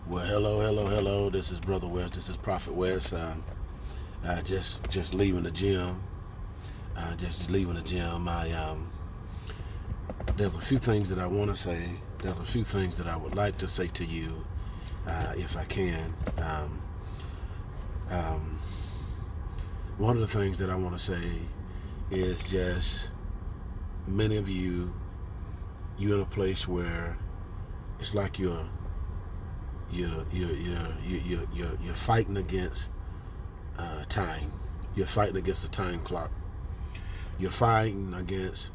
Well, hello. This is Brother West. This is Prophet West. Just leaving the gym. Just leaving the gym. There's a few things that I want to say. There's a few things that I would like to say to you, if I can. One of the things that I want to say is just many of you're in a place where it's like you're fighting against time. You're fighting against the time clock. You're fighting against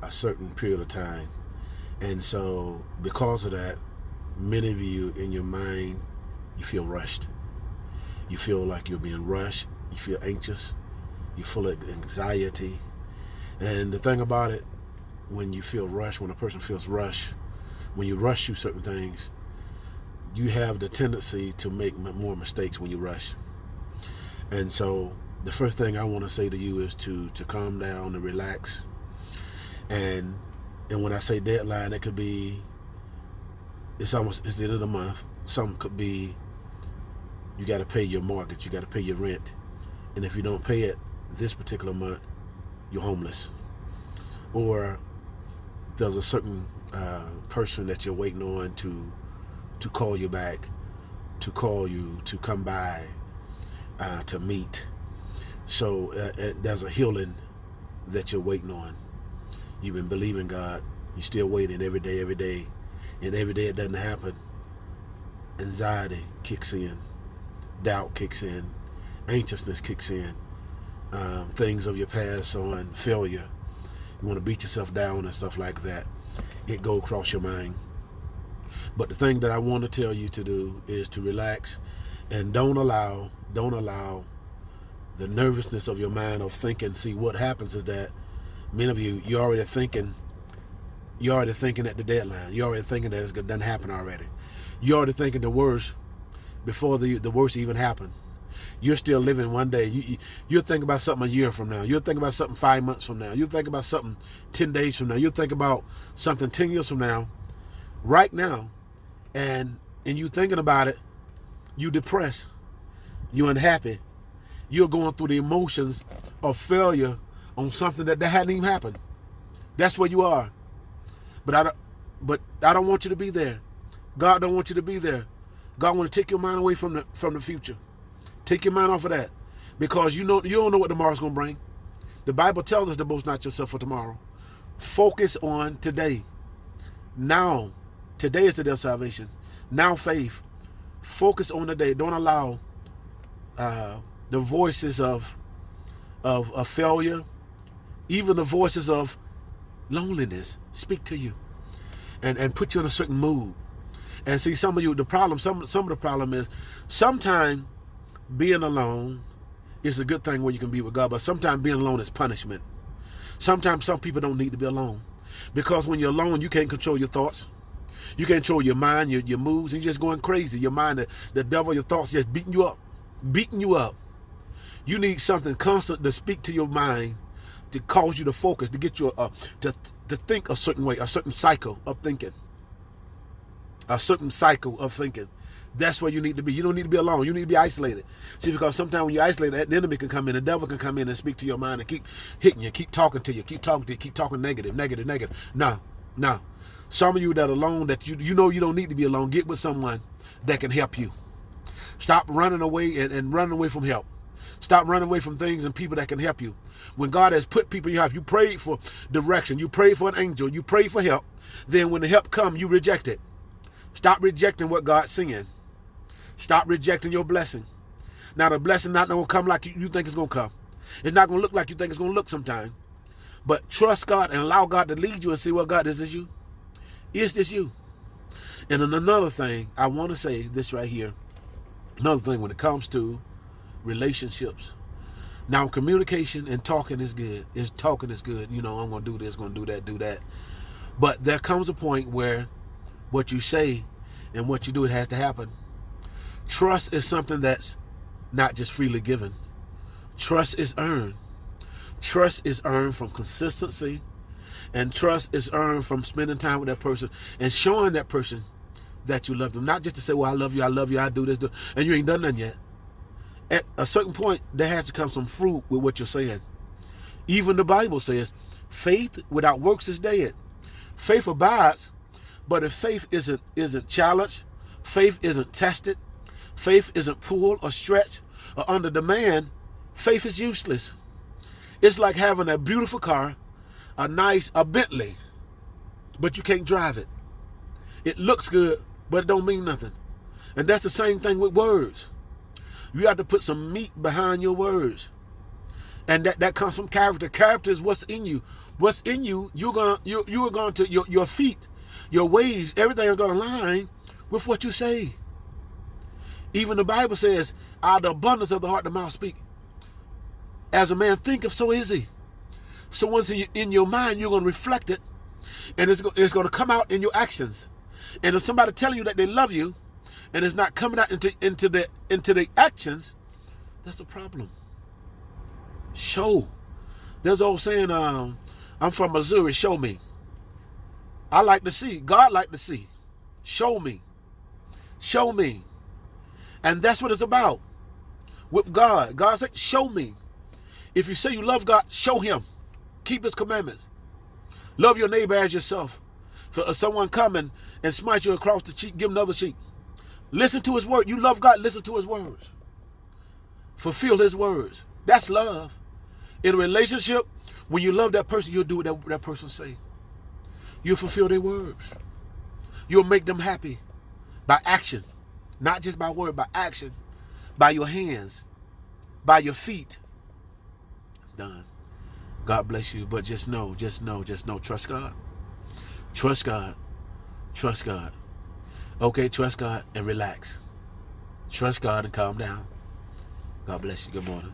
a certain period of time. And so because of that, many of you in your mind, you feel rushed. You feel like you're being rushed. You feel anxious. You're full of anxiety. And the thing about it, when you feel rushed, when a person feels rushed, when you rush through certain things, you have the tendency to make more mistakes when you rush. And so the first thing I want to say to you is to calm down and relax. And when I say deadline, it could be, it's the end of the month. Some could be, you got to pay your mortgage, you got to pay your rent. And if you don't pay it this particular month, you're homeless. Or there's a certain person that you're waiting on to call you back, to call you, to come by, to meet. So there's a healing that you're waiting on. You've been believing God. You're still waiting every day. And every day it doesn't happen. Anxiety kicks in. Doubt kicks in. Anxiousness kicks in. Things of your past on failure. You want to beat yourself down and stuff like that. It go across your mind. But the thing that I want to tell you to do is to relax and don't allow the nervousness of your mind of thinking. See, what happens is that many of you're already thinking at the deadline. You're already thinking that it's done happen already. You're already thinking the worst before the worst even happened. You're still living one day. You'll think about something a year from now. You'll think about something 5 months from now. You'll think about something 10 days from now. You'll think about something 10 years from now. Right now, and you thinking about it, you depressed, you're unhappy, you're going through the emotions of failure on something that hadn't even happened. That's where you are. But I don't want you to be there. God don't want you to be there. God want to take your mind away from the future. Take your mind off of that, because you don't know what tomorrow's going to bring. The Bible tells us to boast not yourself for tomorrow. Focus on today. Now. Today is the day of salvation. Now faith. Focus on the day. Don't allow the voices of failure, even the voices of loneliness, speak to you and put you in a certain mood. And see, some of the problem is sometimes being alone is a good thing where you can be with God, but sometimes being alone is punishment. Sometimes some people don't need to be alone, because when you're alone, you can't control your thoughts. You can't control your mind, your moves, and you're just going crazy. Your mind, the devil, your thoughts just beating you up. You need something constant to speak to your mind, to cause you to focus, to get you to think a certain way, a certain cycle of thinking. That's where you need to be. You don't need to be alone. You need to be isolated. See, because sometimes when you're isolated, the enemy can come in, the devil can come in and speak to your mind and keep hitting you, keep talking to you, keep talking negative. No. Some of you that are alone, that you know you don't need to be alone, get with someone that can help you. Stop running away and running away from help. Stop running away from things and people that can help you. When God has put people in your life, you prayed for direction, you prayed for an angel, you prayed for help. Then when the help comes, you reject it. Stop rejecting what God's saying. Stop rejecting your blessing. Now, the blessing not going to come like you think it's going to come. It's not going to look like you think it's going to look sometime. But trust God and allow God to lead you and say, well, God, is this you? Is this you? And then another thing, I want to say this right here. Another thing when it comes to relationships. Now, communication and talking is good. Talking is good. You know, I'm going to do this, going to do that. But there comes a point where what you say and what you do, it has to happen. Trust is something that's not just freely given. Trust is earned. Trust is earned from consistency, and trust is earned from spending time with that person and showing that person that you love them. Not just to say, well, I love you, I do this, and you ain't done nothing yet. At a certain point, there has to come some fruit with what you're saying. Even the Bible says, faith without works is dead. Faith abides, but if faith isn't challenged, faith isn't tested, faith isn't pulled or stretched or under demand, faith is useless. It's like having a beautiful car, a Bentley, but you can't drive it. It looks good, but it don't mean nothing. And that's the same thing with words. You have to put some meat behind your words. And that comes from character. Character is what's in you. What's in you, you are going to your feet, your ways, everything is going to align with what you say. Even the Bible says, out of the abundance of the heart, the mouth speak. As a man thinketh, so is he. So once in your mind, you're going to reflect it, and it's going to come out in your actions. And if somebody telling you that they love you, and it's not coming out into the actions, that's the problem. Show. There's an old saying, I'm from Missouri, show me. I like to see. God like to see. Show me. Show me. And that's what it's about. With God. God said, show me. If you say you love God, show him. Keep his commandments. Love your neighbor as yourself. For someone coming and smite you across the cheek, give another cheek. Listen to his word. You love God, listen to his words. Fulfill his words. That's love. In a relationship, when you love that person, you'll do what that person say. You'll fulfill their words. You'll make them happy by action. Not just by word, by action. By your hands. By your feet. Done. God bless you. But just know, trust God. Trust God. Trust God. Okay, trust God and relax. Trust God and calm down. God bless you. Good morning.